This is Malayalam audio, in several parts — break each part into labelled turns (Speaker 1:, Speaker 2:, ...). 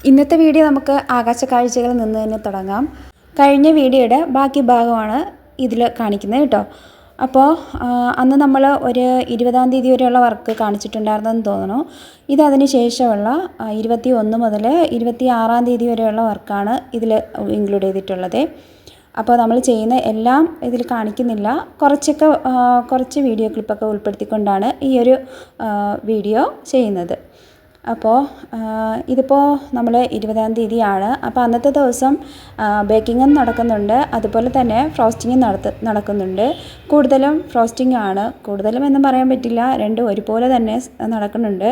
Speaker 1: ഇന്നത്തെ വീഡിയോ നമുക്ക് ആകാശക്കാഴ്ചകളിൽ നിന്ന് തന്നെ തുടങ്ങാം. കഴിഞ്ഞ വീഡിയോയുടെ ബാക്കി ഭാഗമാണ് ഇതിൽ കാണിക്കുന്നത് കേട്ടോ. അപ്പോൾ അന്ന് നമ്മൾ ഒരു 20-ാം തീയതി വരെയുള്ള വർക്ക് കാണിച്ചിട്ടുണ്ടായിരുന്നെന്ന് തോന്നുന്നു. ഇതതിന് ശേഷമുള്ള 21 മുതൽ 26-ാം തീയതി വരെയുള്ള വർക്കാണ് ഇതിൽ ഇൻക്ലൂഡ് ചെയ്തിട്ടുള്ളത്. അപ്പോൾ നമ്മൾ ചെയ്യുന്ന എല്ലാം ഇതിൽ കാണിക്കുന്നില്ല. കുറച്ച് വീഡിയോ ക്ലിപ്പൊക്കെ ഉൾപ്പെടുത്തിക്കൊണ്ടാണ് ഈ ഒരു വീഡിയോ ചെയ്യുന്നത്. അപ്പോൾ ഇതിപ്പോൾ നമ്മൾ 20-ാം തീയതിയാണ്. അപ്പോൾ അന്നത്തെ ദിവസം ബേക്കിങ്ങും നടക്കുന്നുണ്ട്, അതുപോലെ തന്നെ ഫ്രോസ്റ്റിങ്ങും നടക്കുന്നുണ്ട്. കൂടുതലും ഫ്രോസ്റ്റിംഗ് ആണ്. കൂടുതലും എന്നും പറയാൻ പറ്റില്ല, രണ്ടും ഒരുപോലെ തന്നെ നടക്കുന്നുണ്ട്.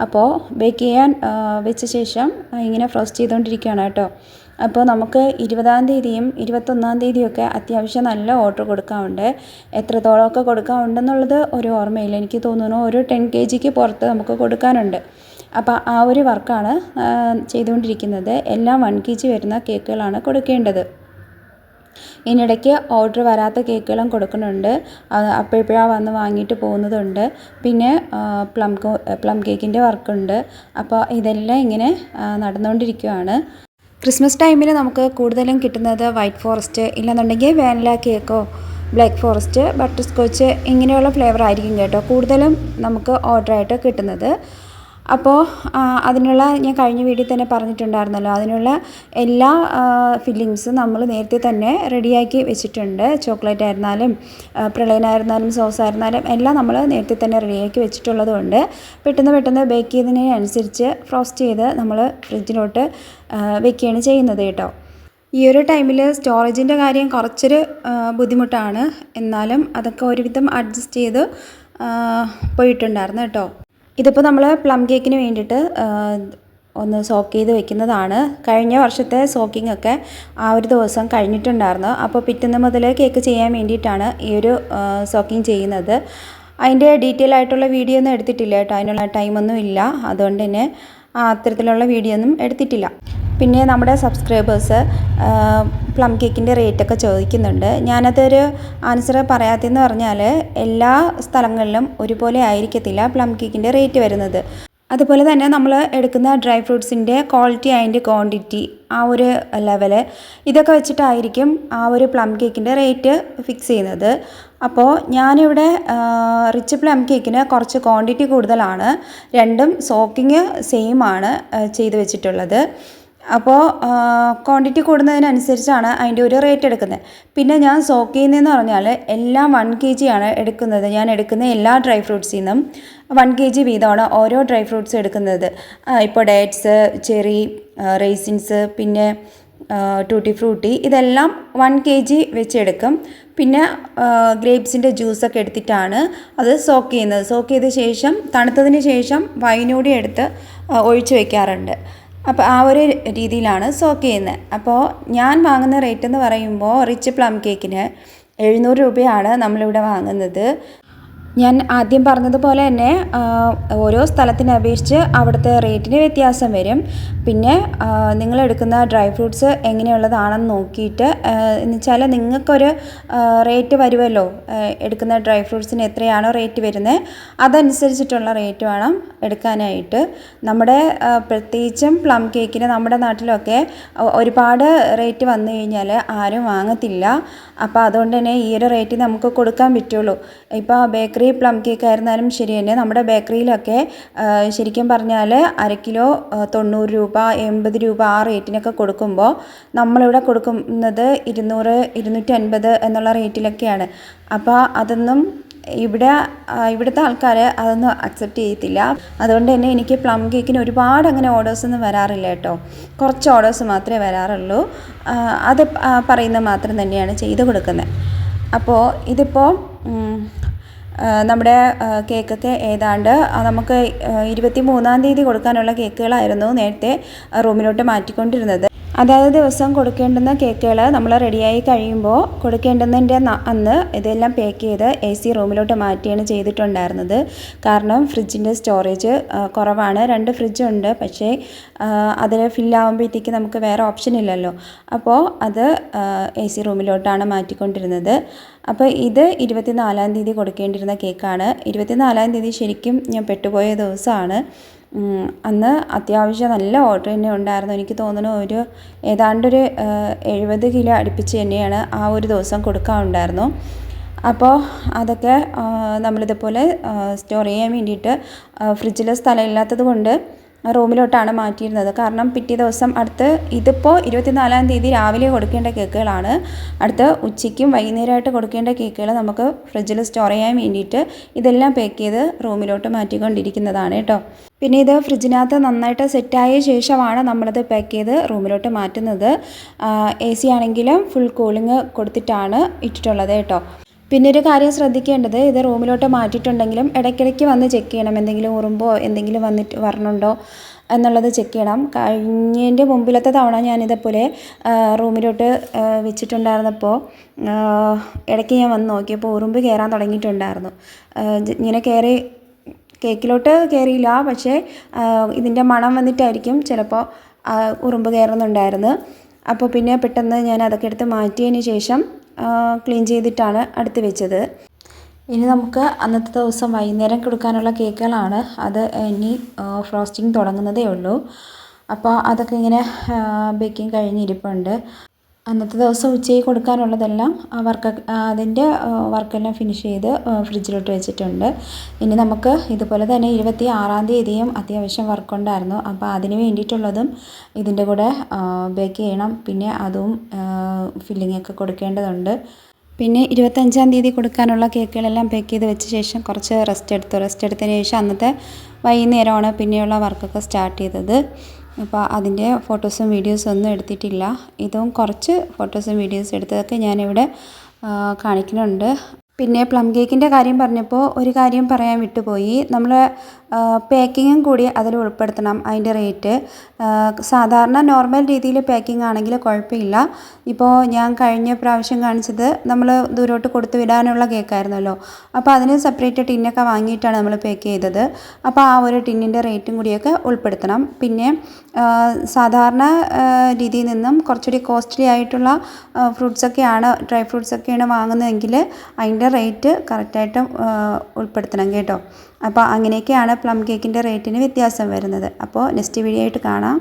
Speaker 1: അപ്പോൾ ബേക്ക് ചെയ്യാൻ വെച്ച ശേഷം ഇങ്ങനെ ഫ്രോസ്റ്റ് ചെയ്തുകൊണ്ടിരിക്കുകയാണ് കേട്ടോ. അപ്പോൾ നമുക്ക് 20-ാം തീയതിയും 21-ാം തീയതിയൊക്കെ അത്യാവശ്യം നല്ല ഓർഡർ കൊടുക്കാറുണ്ട്. എത്രത്തോളമൊക്കെ കൊടുക്കാറുണ്ടെന്നുള്ളത് ഒരു ഓർമ്മയില്ല. എനിക്ക് തോന്നുന്നു ഒരു 10 kg പുറത്ത് നമുക്ക് കൊടുക്കാനുണ്ട്. അപ്പോൾ ആ ഒരു വർക്കാണ് ചെയ്തുകൊണ്ടിരിക്കുന്നത്. എല്ലാം 1 kg വരുന്ന കേക്കുകളാണ് കൊടുക്കേണ്ടത്. ഇതിനിടയ്ക്ക് ഓർഡർ വരാത്ത കേക്കുകളും കൊടുക്കുന്നുണ്ട്. അപ്പോഴപ്പോഴാണ് വന്ന് വാങ്ങിയിട്ട് പോകുന്നതുണ്ട്. പിന്നെ പ്ലം കേക്കിൻ്റെ വർക്കുണ്ട്. അപ്പോൾ ഇതെല്ലാം ഇങ്ങനെ നടന്നുകൊണ്ടിരിക്കുകയാണ്. ക്രിസ്മസ് ടൈമിൽ നമുക്ക് കൂടുതലും കിട്ടുന്നത് വൈറ്റ് ഫോറസ്റ്റ്, ഇല്ലെന്നുണ്ടെങ്കിൽ വാനില കേക്കോ ബ്ലാക്ക് ഫോറസ്റ്റ്, ബട്ടർ സ്കോച്ച് ഇങ്ങനെയുള്ള ഫ്ലേവർ ആയിരിക്കും കേട്ടോ കൂടുതലും നമുക്ക് ഓർഡറായിട്ട് കിട്ടുന്നത്. അപ്പോൾ അതിനുള്ള ഞാൻ കഴിഞ്ഞ വീഡിയോ തന്നെ പറഞ്ഞിട്ടുണ്ടായിരുന്നല്ലോ, അതിനുള്ള എല്ലാ ഫില്ലിങ്സും നമ്മൾ നേരത്തെ തന്നെ റെഡിയാക്കി വെച്ചിട്ടുണ്ട്. ചോക്ലേറ്റ് ആയിരുന്നാലും പ്രളയനായിരുന്നാലും സോസ് ആയിരുന്നാലും എല്ലാം നമ്മൾ നേരത്തെ തന്നെ റെഡിയാക്കി വെച്ചിട്ടുള്ളത് കൊണ്ട് പെട്ടെന്ന് ബേക്ക് ചെയ്തതിനനുസരിച്ച് ഫ്രോസ്റ്റ് ചെയ്ത് നമ്മൾ ഫ്രിഡ്ജിലോട്ട് വെക്കുകയാണ് ചെയ്യുന്നത് കേട്ടോ. ഈ ഒരു ടൈമിൽ സ്റ്റോറേജിൻ്റെ കാര്യം കുറച്ചൊരു ബുദ്ധിമുട്ടാണ്. എന്നാലും അതൊക്കെ ഒരുവിധം അഡ്ജസ്റ്റ് ചെയ്ത് പോയിട്ടുണ്ടായിരുന്നു കേട്ടോ. ഇതിപ്പോൾ നമ്മൾ പ്ലം കേക്കിന് വേണ്ടിയിട്ട് ഒന്ന് സോക്ക് ചെയ്ത് വെക്കുന്നതാണ്. കഴിഞ്ഞ വർഷത്തെ സോക്കിംഗ് ഒക്കെ ആ ഒരു ദിവസം കഴിഞ്ഞിട്ടുണ്ടായിരുന്നു. അപ്പോൾ പിറ്റേന്ന് മുതൽ കേക്ക് ചെയ്യാൻ വേണ്ടിയിട്ടാണ് ഈ ഒരു സോക്കിംഗ് ചെയ്യുന്നത്. അതിൻ്റെ ഡീറ്റെയിൽ ആയിട്ടുള്ള വീഡിയോ ഒന്നും എടുത്തിട്ടില്ല കേട്ടോ, അതിനുള്ള ടൈമൊന്നും ഇല്ല. അതുകൊണ്ട് തന്നെ അത്തരത്തിലുള്ള വീഡിയോ ഒന്നും എടുത്തിട്ടില്ല. പിന്നെ നമ്മുടെ സബ്സ്ക്രൈബേഴ്സ് പ്ലം കേക്കിൻ്റെ റേറ്റൊക്കെ ചോദിക്കുന്നുണ്ട്. ഞാനതൊരു ആൻസർ പറയാത്തതെന്ന് പറഞ്ഞാൽ എല്ലാ സ്ഥലങ്ങളിലും ഒരുപോലെ ആയിരിക്കത്തില്ല പ്ലം കേക്കിൻ്റെ റേറ്റ് വരുന്നത്. അതുപോലെ തന്നെ നമ്മൾ എടുക്കുന്ന ഡ്രൈ ഫ്രൂട്ട്സിൻ്റെ ക്വാളിറ്റി അതിൻ്റെ ക്വാണ്ടിറ്റി ആ ഒരു ലെവല് ഇതൊക്കെ വെച്ചിട്ടായിരിക്കും ആ ഒരു പ്ലം കേക്കിൻ്റെ റേറ്റ് ഫിക്സ് ചെയ്യുന്നത്. അപ്പോൾ ഞാനിവിടെ റിച്ച് പ്ലം കേക്കിന് കുറച്ച് ക്വാണ്ടിറ്റി കൂടുതലാണ്. രണ്ടും സോക്കിങ് സെയിം ആണ് ചെയ്ത് വെച്ചിട്ടുള്ളത്. അപ്പോൾ ക്വാണ്ടിറ്റി കൂടുന്നതിനനുസരിച്ചാണ് അതിൻ്റെ ഒരു റേറ്റ് എടുക്കുന്നത്. പിന്നെ ഞാൻ സോക്ക് ചെയ്യുന്നതെന്ന് പറഞ്ഞാൽ എല്ലാം 1 kg ആണ് എടുക്കുന്നത്. ഞാൻ എടുക്കുന്ന എല്ലാ ഡ്രൈ ഫ്രൂട്ട്സിൽ നിന്നും 1 kg വീതമാണ് ഓരോ ഡ്രൈ ഫ്രൂട്ട്സ് എടുക്കുന്നത്. ഇപ്പോൾ ഡേറ്റ്സ്, ചെറി, റേസിൻസ്, പിന്നെ ടൂട്ടി ഫ്രൂട്ടി ഇതെല്ലാം 1 kg വെച്ചെടുക്കും. പിന്നെ ഗ്രേപ്സിൻ്റെ ജ്യൂസൊക്കെ എടുത്തിട്ടാണ് അത് സോക്ക് ചെയ്യുന്നത്. സോക്ക് ചെയ്ത ശേഷം തണുത്തതിന് ശേഷം വൈനൂടി എടുത്ത് ഒഴിച്ച് വയ്ക്കാറുണ്ട്. അപ്പോൾ ആ ഒരു രീതിയിലാണ് സോക്ക് ചെയ്യുന്നത്. അപ്പോൾ ഞാൻ വാങ്ങുന്ന റേറ്റ് എന്ന് പറയുമ്പോൾ റിച്ച് പ്ലം കേക്കിന് 700 രൂപയാണ് നമ്മളിവിടെ വാങ്ങുന്നത്. ഞാൻ ആദ്യം പറഞ്ഞതുപോലെ തന്നെ ഓരോ സ്ഥലത്തിനെ അപേക്ഷിച്ച് അവിടുത്തെ റേറ്റിന് വ്യത്യാസം വരും. പിന്നെ നിങ്ങളെടുക്കുന്ന ഡ്രൈ ഫ്രൂട്ട്സ് എങ്ങനെയുള്ളതാണെന്ന് നോക്കിയിട്ട് എന്ന് വെച്ചാൽ നിങ്ങൾക്കൊരു റേറ്റ് വരുമല്ലോ, എടുക്കുന്ന ഡ്രൈ ഫ്രൂട്ട്സിന് എത്രയാണോ റേറ്റ് വരുന്നത് അതനുസരിച്ചിട്ടുള്ള റേറ്റ് വേണം എടുക്കാനായിട്ട്. നമ്മുടെ പ്രത്യേകിച്ചും പ്ലം കേക്കിന് നമ്മുടെ നാട്ടിലൊക്കെ ഒരുപാട് റേറ്റ് വന്നു കഴിഞ്ഞാൽ ആരും വാങ്ങത്തില്ല. അപ്പോൾ അതുകൊണ്ട് തന്നെ ഈ ഒരു റേറ്റ് നമുക്ക് കൊടുക്കാൻ പറ്റുള്ളൂ. ഇപ്പോൾ ബേക്കറി പ്ലം കേക്ക് ആയിരുന്നാലും ശരി തന്നെ നമ്മുടെ ബേക്കറിയിലൊക്കെ ശരിക്കും പറഞ്ഞാൽ 1 കിലോ 90 രൂപ 80 രൂപ ആ റേറ്റിനൊക്കെ കൊടുക്കുമ്പോൾ നമ്മളിവിടെ കൊടുക്കുന്നത് 200 250 എന്നുള്ള റേറ്റിലൊക്കെയാണ്. അപ്പോൾ അതൊന്നും ഇവിടുത്തെ ആൾക്കാർ അതൊന്നും അക്സെപ്റ്റ് ചെയ്യത്തില്ല. അതുകൊണ്ട് തന്നെ എനിക്ക് പ്ലം കേക്കിന് ഒരുപാട് അങ്ങനെ ഓർഡേഴ്സൊന്നും വരാറില്ല കേട്ടോ. കുറച്ച് ഓർഡേഴ്സ് മാത്രമേ വരാറുള്ളൂ. അത് പറയുന്നത് മാത്രം തന്നെയാണ് ചെയ്ത് കൊടുക്കുന്നത്. അപ്പോൾ ഇതിപ്പോൾ നമ്മുടെ കേക്കൊക്കെ ഏതാണ്ട് നമുക്ക് 23-ാം തീയതി കൊടുക്കാനുള്ള കേക്കുകളായിരുന്നു നേരത്തെ റൂമിലോട്ട് മാറ്റിക്കൊണ്ടിരുന്നത്. അതായത് ദിവസം കൊടുക്കേണ്ടുന്ന കേക്കുകൾ നമ്മൾ റെഡിയായി കഴിയുമ്പോൾ കൊടുക്കേണ്ടുന്നതിൻ്റെ അന്ന് ഇതെല്ലാം പാക്ക് ചെയ്ത് AC റൂമിലോട്ട് മാറ്റിയാണ് ചെയ്തിട്ടുണ്ടായിരുന്നത്. കാരണം ഫ്രിഡ്ജിൻ്റെ സ്റ്റോറേജ് കുറവാണ്. 2 ഫ്രിഡ്ജുണ്ട്, പക്ഷേ അതിൽ ഫില്ലാകുമ്പോഴത്തേക്ക് നമുക്ക് വേറെ ഓപ്ഷൻ ഇല്ലല്ലോ. അപ്പോൾ അത് AC റൂമിലോട്ടാണ് മാറ്റിക്കൊണ്ടിരുന്നത്. അപ്പോൾ ഇത് 24-ാം തീയതി കൊടുക്കേണ്ടിരുന്ന കേക്കാണ്. 24-ാം തീയതി ശരിക്കും ഞാൻ പെട്ടുപോയ ദിവസമാണ്. അന്ന് അത്യാവശ്യം നല്ല ഓർഡർ തന്നെ ഉണ്ടായിരുന്നു. എനിക്ക് തോന്നുന്നു ഏതാണ്ടൊരു 70 കിലോ അടുപ്പിച്ച് തന്നെയാണ് ആ ഒരു ദിവസം കൊടുക്കാനുണ്ടായിരുന്നു. അപ്പോൾ അതൊക്കെ നമ്മളിതുപോലെ സ്റ്റോർ ചെയ്യാൻ വേണ്ടിയിട്ട് ഫ്രിഡ്ജിൽ സ്ഥലമില്ലാത്തത് കൊണ്ട് റൂമിലോട്ടാണ് മാറ്റിയിരുന്നത്. കാരണം പിറ്റേ ദിവസം ഇതിപ്പോൾ 24-ാം തീയതി രാവിലെ കൊടുക്കേണ്ട കേക്കുകളാണ്. അടുത്ത ഉച്ചയ്ക്കും വൈകുന്നേരമായിട്ട് കൊടുക്കേണ്ട കേക്കുകൾ നമുക്ക് ഫ്രിഡ്ജിൽ സ്റ്റോർ ചെയ്യാൻ വേണ്ടിയിട്ട് ഇതെല്ലാം പാക്ക് ചെയ്ത് റൂമിലോട്ട് മാറ്റിക്കൊണ്ടിരിക്കുന്നതാണ് കേട്ടോ. പിന്നെ ഇത് ഫ്രിഡ്ജിനകത്ത് നന്നായിട്ട് സെറ്റായ ശേഷമാണ് നമ്മളത് പാക്ക് ചെയ്ത് റൂമിലോട്ട് മാറ്റുന്നത്. AC ആണെങ്കിലും ഫുൾ കൂളിംഗ് കൊടുത്തിട്ടാണ് ഇട്ടിട്ടുള്ളത് കേട്ടോ. പിന്നെ ഒരു കാര്യം ശ്രദ്ധിക്കേണ്ടത്, ഇത് റൂമിലോട്ട് മാറ്റിയിട്ടുണ്ടെങ്കിലും ഇടയ്ക്കിടയ്ക്ക് വന്ന് ചെക്ക് ചെയ്യണം. എന്തെങ്കിലും ഉറുമ്പോ എന്തെങ്കിലും വരണുണ്ടോ എന്നുള്ളത് ചെക്ക് ചെയ്യണം. കഴിഞ്ഞതിൻ്റെ മുമ്പിലത്തെ തവണ ഞാനിതേപോലെ റൂമിലോട്ട് വെച്ചിട്ടുണ്ടായിരുന്നപ്പോൾ ഇടയ്ക്ക് ഞാൻ വന്ന് നോക്കിയപ്പോൾ ഉറുമ്പ് കയറാൻ തുടങ്ങിയിട്ടുണ്ടായിരുന്നു. ഇങ്ങനെ കേക്കിലോട്ട് കയറിയില്ല, പക്ഷേ ഇതിൻ്റെ മണം വന്നിട്ടായിരിക്കും ചിലപ്പോൾ ഉറുമ്പ് കയറുന്നുണ്ടായിരുന്നു. അപ്പോൾ പിന്നെ പെട്ടെന്ന് ഞാൻ അതൊക്കെ എടുത്ത് മാറ്റിയതിന് ശേഷം ക്ലീൻ ചെയ്തിട്ടാണ് അടുത്ത് വെച്ചത്. ഇനി നമുക്ക് അന്നത്തെ ദിവസം വൈകുന്നേരം കൊടുക്കാനുള്ള കേക്കുകളാണ്. അത് ഇനി ഫ്രോസ്റ്റിംഗ് തുടങ്ങുന്നതേ ഉള്ളൂ. അപ്പോൾ അതൊക്കെ ഇങ്ങനെ ബേക്കിംഗ് കഴിഞ്ഞിരിപ്പുണ്ട്. അന്നത്തെ ദിവസം ഉച്ചയ്ക്ക് കൊടുക്കാനുള്ളതെല്ലാം അതിൻ്റെ വർക്കെല്ലാം ഫിനിഷ് ചെയ്ത് ഫ്രിഡ്ജിലോട്ട് വെച്ചിട്ടുണ്ട്. ഇനി നമുക്ക് ഇതുപോലെ തന്നെ 26-ാം തീയതിയും അത്യാവശ്യം വർക്കുണ്ടായിരുന്നു. അപ്പോൾ അതിന് വേണ്ടിയിട്ടുള്ളതും ഇതിൻ്റെ കൂടെ ബേക്ക് ചെയ്യണം. പിന്നെ അതും ഫില്ലിങ്ങൊക്കെ കൊടുക്കേണ്ടതുണ്ട്. പിന്നെ 25-ാം തീയതി കൊടുക്കാനുള്ള കേക്കുകളെല്ലാം പാക്ക് ചെയ്ത് വെച്ച ശേഷം കുറച്ച് റെസ്റ്റ് എടുത്തതിന് ശേഷം അന്നത്തെ വൈകുന്നേരമാണ് പിന്നെയുള്ള വർക്കൊക്കെ സ്റ്റാർട്ട് ചെയ്തത്. അപ്പോൾ അതിൻ്റെ ഫോട്ടോസും വീഡിയോസും ഒന്നും എടുത്തിട്ടില്ല. ഇതും കുറച്ച് ഫോട്ടോസും വീഡിയോസും എടുത്തതൊക്കെ ഞാനിവിടെ കാണിക്കുന്നുണ്ട്. പിന്നെ പ്ലം കേക്കിൻ്റെ കാര്യം പറഞ്ഞപ്പോൾ ഒരു കാര്യം പറയാൻ വിട്ടുപോയി. നമ്മൾ പാക്കിങ്ങും കൂടി അതിൽ ഉൾപ്പെടുത്തണം. അതിൻ്റെ റേറ്റ് സാധാരണ നോർമൽ രീതിയിൽ പാക്കിംഗ് ആണെങ്കിൽ കുഴപ്പമില്ല. ഇപ്പോൾ ഞാൻ കഴിഞ്ഞ പ്രാവശ്യം കാണിച്ചത് നമ്മൾ ദൂരോട്ട് കൊടുത്തു വിടാനുള്ള കേക്കായിരുന്നല്ലോ. അപ്പോൾ അതിന് സെപ്പറേറ്റ് ടിന്നൊക്കെ വാങ്ങിയിട്ടാണ് നമ്മൾ പാക്ക് ചെയ്തത്. അപ്പോൾ ആ ഒരു ടിന്നിൻ്റെ റേറ്റും കൂടിയൊക്കെ ഉൾപ്പെടുത്തണം. പിന്നെ സാധാരണ രീതിയിൽ നിന്നും കുറച്ചുകൂടി കോസ്റ്റ്ലി ആയിട്ടുള്ള ഡ്രൈ ഫ്രൂട്ട്സൊക്കെയാണ് വാങ്ങുന്നതെങ്കിൽ അതിൻ്റെ റേറ്റ് കറക്റ്റായിട്ട് ഉൾപ്പെടുത്തണം കേട്ടോ. അപ്പോൾ അങ്ങനെയൊക്കെയാണ് പ്ലം കേക്കിൻ്റെ റേറ്റിന് വ്യത്യാസം വരുന്നത്. അപ്പോൾ നെക്സ്റ്റ് വീഡിയോ ആയിട്ട് കാണാം.